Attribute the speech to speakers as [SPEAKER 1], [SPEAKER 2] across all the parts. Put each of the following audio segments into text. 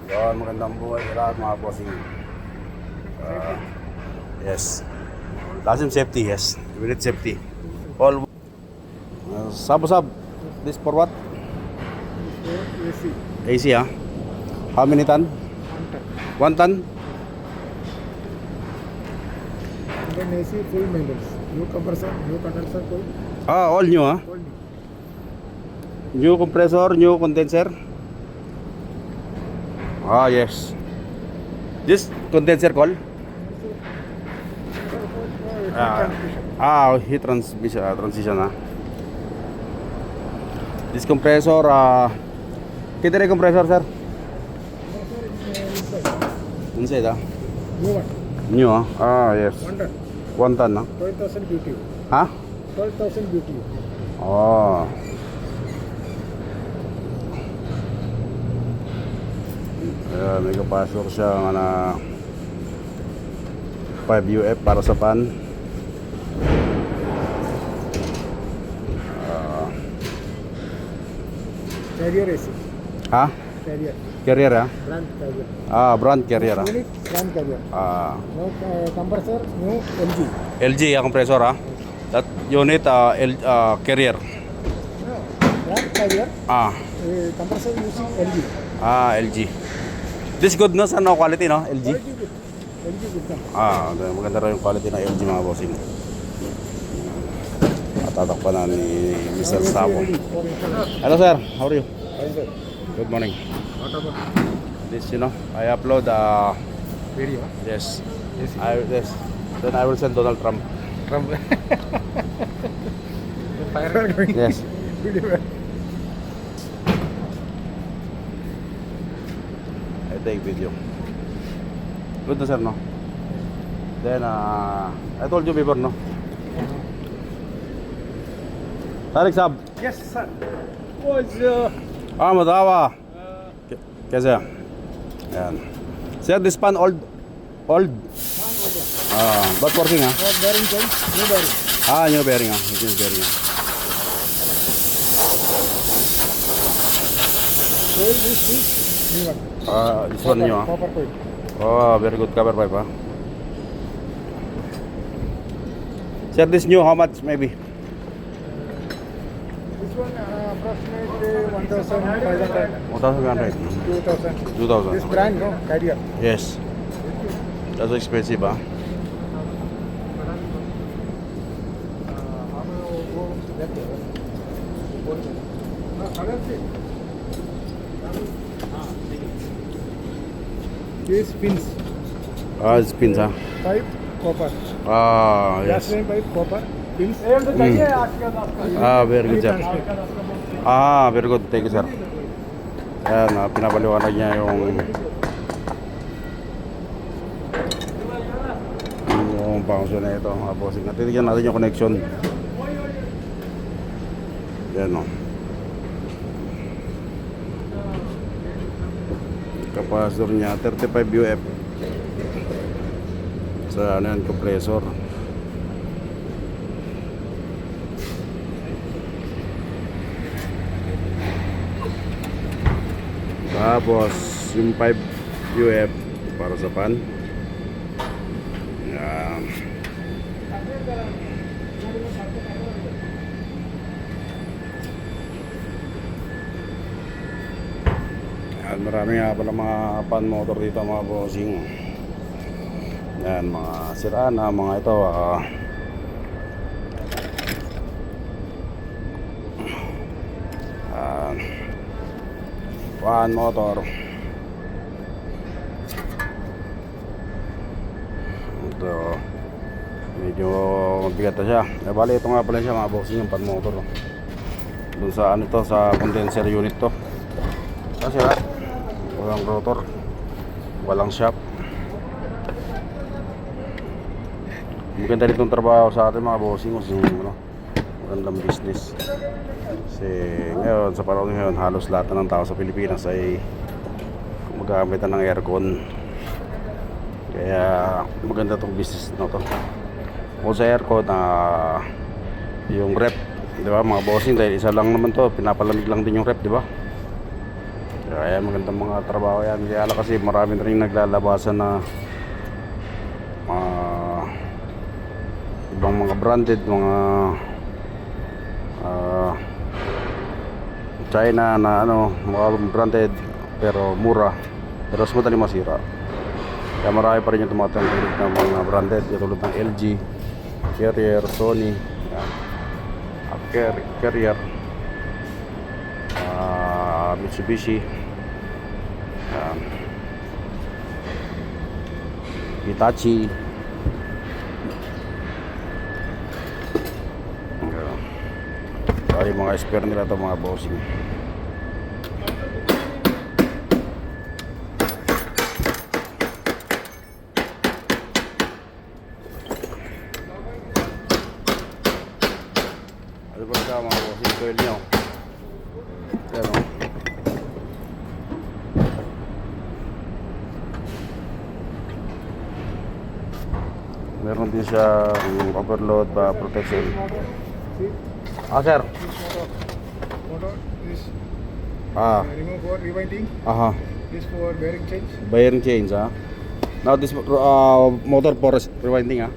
[SPEAKER 1] Yun, magandang buhay sa lahat mga bossing. Yes. Lazim safety, yes. We need safety. All. Sab. This for what?
[SPEAKER 2] AC.
[SPEAKER 1] AC, ah? How many ton? 1 ton?
[SPEAKER 2] And then AC full maintenance. New compressor, new condenser, full.
[SPEAKER 1] Ah, all new, ah?
[SPEAKER 2] All new.
[SPEAKER 1] New compressor, new condenser. Ah, yes. This condenser call? Heat transition, ah. This compressor, kitare compressor, sir? Inside, ah?
[SPEAKER 2] New one.
[SPEAKER 1] New, ah? Ah, yes. 1 ton, ah?
[SPEAKER 2] 12,000 BTU.
[SPEAKER 1] Ha?
[SPEAKER 2] 12,000 BTU.
[SPEAKER 1] Oh. Ayan, may kapasok siyang 5 UF para sa pan.
[SPEAKER 2] Carrier AC.
[SPEAKER 1] Ha?
[SPEAKER 2] Carrier.
[SPEAKER 1] Carrier, ah?
[SPEAKER 2] Brand carrier.
[SPEAKER 1] Ah, brand carrier, ah?
[SPEAKER 2] Unit brand carrier. No compressor, new LG.
[SPEAKER 1] LG, ah, compressor, ah? That unit, carrier.
[SPEAKER 2] No, brand carrier. Compressor using LG.
[SPEAKER 1] LG. This good, no? Sa no quality, no? LG?
[SPEAKER 2] Quality good. LG good na.
[SPEAKER 1] Maganda rin yung quality ng LG, mga bossing. Tatakpan na ni Mr. Sabo. Hello, sir. How are you?
[SPEAKER 2] Fine, sir.
[SPEAKER 1] Good morning.
[SPEAKER 2] What about
[SPEAKER 1] This, I upload,
[SPEAKER 2] video?
[SPEAKER 1] yes.
[SPEAKER 2] AC.
[SPEAKER 1] Yes. Then I will send Donald Trump.
[SPEAKER 2] Trump. Fire going.
[SPEAKER 1] Yes.
[SPEAKER 2] Video.
[SPEAKER 1] I take video. Good na, sir, no? Then, I told you before, no? Tarik Sab.
[SPEAKER 2] Yes, sir.
[SPEAKER 1] Madawa. कैसे है? Yan. Sir, this pan old? But working, ah?
[SPEAKER 2] Bearing change, new bearing.
[SPEAKER 1] New bearing, ah. It is bearing, ah.
[SPEAKER 2] Coil this new one.
[SPEAKER 1] This one new, ah?
[SPEAKER 2] Copper coil.
[SPEAKER 1] Oh, very good cover pipe, ah. Sir, this new, how much maybe?
[SPEAKER 2] This one approximately 1,500.
[SPEAKER 1] 1,500.
[SPEAKER 2] 2,000.
[SPEAKER 1] 2,000.
[SPEAKER 2] This brand, no? Carrier.
[SPEAKER 1] Yes. That's expensive, ah.
[SPEAKER 2] These pins.
[SPEAKER 1] It's pins, ah.
[SPEAKER 2] Pipe, copper.
[SPEAKER 1] Yes.
[SPEAKER 2] Gas line pipe, copper. Pins.
[SPEAKER 1] Very good, sir. Very good. Thank you, sir. Ayan, pinapaliwanag niya yung function na ito, mga bossing. Titignan natin yung connection. Yan, no. Capacitor niya 35 UF sa ano yan, compressor. Tapos yung 5 UF para sa pan. Yan. Yan, marami nga pala mga pan motor dito, mga bossing. Yan, mga siraan na mga ito, pan motor. Ito, medyo mabigat na siya. Bali, ito nga pala siya, mga bossing, yung pan motor. Doon sa ano to, sa condenser unit to. Kasi walang rotor, walang shaft. Maganda rin itong trabaho sa atin, mga bossing, kasi magandang business. Kasi ngayon, sa panahon ngayon, halos lahat na ng tao sa Pilipinas ay gumagamit na ng aircon. Kaya maganda itong business na to. O sa aircon, yung rep, di ba mga bossing, dahil isa lang naman to, pinapalamig lang din yung rep, di ba? Kaya magandang mga trabaho yan. Kaya lang kasi marami na rin naglalabasan na ibang mga branded, mga China na ano, mga branded pero mura, pero mas madaling masira. Kaya marami pa rin yung tumatangkilik ng mga branded, yung tulad ng LG, Carrier, Sony, yan. Carrier, Mitsubishi, yan. Hitachi. Ay, mga spare nila ito, mga bossing. Ano ba ito, mga bossing coil nyo? Pero meron din siya overload protection.
[SPEAKER 2] See?
[SPEAKER 1] Sir.
[SPEAKER 2] Motor, this remove for rewinding,
[SPEAKER 1] Aha.
[SPEAKER 2] this for bearing change.
[SPEAKER 1] Bearing change, Now this motor for rewinding,
[SPEAKER 2] For rewinding.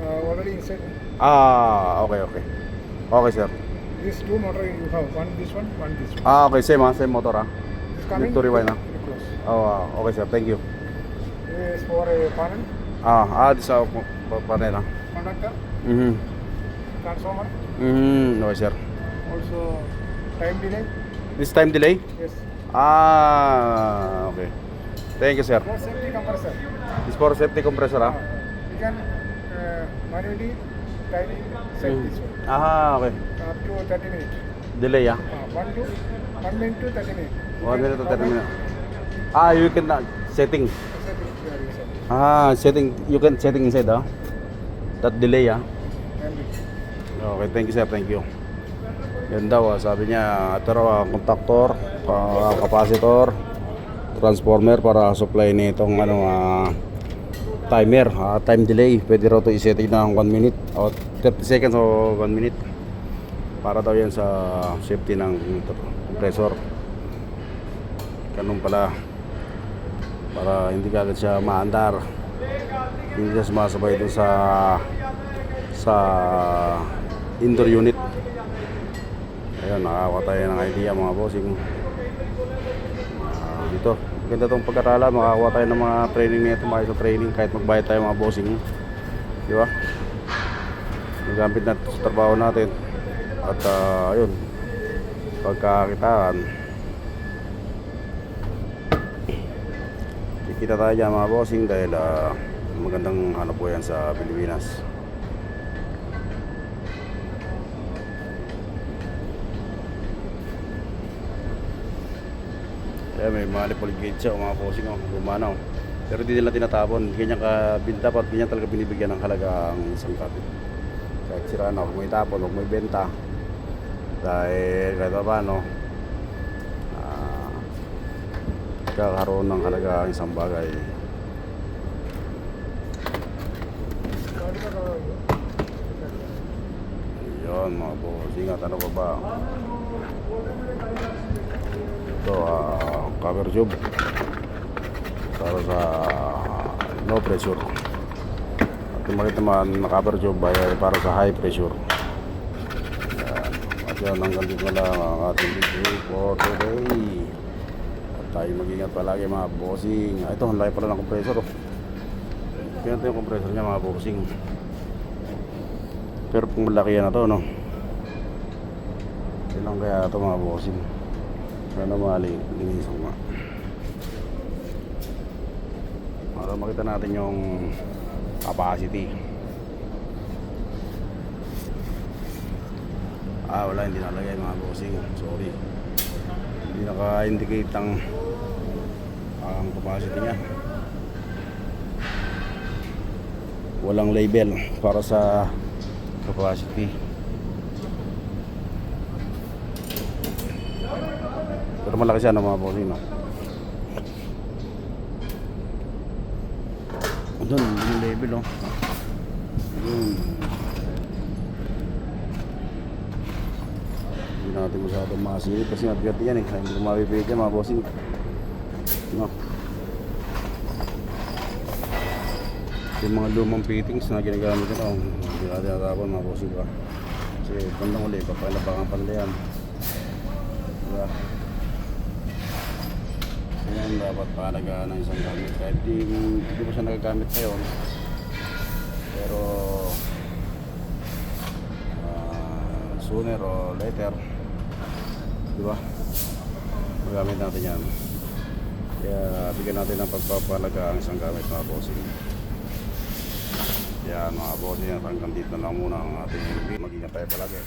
[SPEAKER 2] Already inside.
[SPEAKER 1] Okay. Okay, sir.
[SPEAKER 2] These two motor you have, one this one, one this one.
[SPEAKER 1] Okay, same motor,
[SPEAKER 2] This coming.
[SPEAKER 1] Need to rewind,
[SPEAKER 2] very close.
[SPEAKER 1] Okay, sir. Thank you.
[SPEAKER 2] This is for a panel,
[SPEAKER 1] This panel,
[SPEAKER 2] conductor, transformer,
[SPEAKER 1] Okay, sir.
[SPEAKER 2] also time delay.
[SPEAKER 1] This time delay?
[SPEAKER 2] Yes.
[SPEAKER 1] Okay. Thank you, sir.
[SPEAKER 2] For safety compressor.
[SPEAKER 1] This for safety compressor,
[SPEAKER 2] You can manually timing set this one.
[SPEAKER 1] Okay.
[SPEAKER 2] Up to 30 minutes.
[SPEAKER 1] Delay,
[SPEAKER 2] 1 minute to 30 minutes.
[SPEAKER 1] 1 minute to 30 minutes. You can setting.
[SPEAKER 2] Set it.
[SPEAKER 1] Setting. You can setting inside, that delay,
[SPEAKER 2] Time
[SPEAKER 1] Okay, thank you, sir. Thank you. Yan daw, sabi niya, ito raw ang contactor, capacitor, transformer para supply nitong timer, time delay. Pwede raw ito i-setting ng 1 minute o 30 seconds o 1 minute. Para daw yan sa safety ng compressor. Ganun pala. Para hindi agad siya maandar. Hindi siya sumasabay dun sa indoor unit. Ayun, nakakuha tayo ng idea, mga bossing. Dito, maganda itong pag-arala. Makakuha tayo ng mga training nito, mga isang training kahit magbayad tayo, mga bossing. Di ba? Magamit natin sa trabaho natin. At ayun, pagkakitaan, kikita tayo dyan, mga bossing, dahil magandang hanap po yan sa Pilipinas. Kaya may mga lipoligate siya, mga bossing, gumanaw. Pero hindi nila tinatapon. Ganyan kabinta at ganyan talaga binibigyan ng halaga ang isang kapit. Kahit sira na, huwag mo itapon, huwag mo ibenta. Dahil kahit pa paano, kakaroon ng halaga ang isang bagay. Yun, mga bossing, at ano pa ba? Ito, cover tube para sa no pressure. At yung makita man na cover tube ay para sa high pressure. Yan. At yan, hanggang dito na lang ang ating video for today. At tayo mag-ingat palagi, mga bossing. Ito, ang laki pala ng compressor. Ganito yung compressor niya, mga bossing. Pero kung malaki yan na to, no? Ilang kaya ito, mga bossing. Sana linisan nga. Para makita natin yung capacity. Wala, hindi nalagay, mga bossing. Sorry. Hindi naka-indicate ang capacity niya. Walang label para sa capacity. Pero malaki siya, mga bossing, no? Doon, yung label, Hindi natin masyadong masilip kasi mabigat yan eh. Hindi ko mapipigil yan mga bossing. No. Yung mga lumang fittings na ginagamit ko, hindi natin natapon mga bossing ba. Kasi bandang uli, papalabangan pala yan. Diba? Yan dapat palagaan ng isang gamit. Kahit hindi ko siya nagagamit ngayon. Pero sooner o later, diba? Magamit natin yan. Kaya bigyan natin ng pagpapalaga ang isang gamit mga bossing. Yan mga bossing, hanggang dito na lang muna ang ating video. Mag-ingat tayo palagi.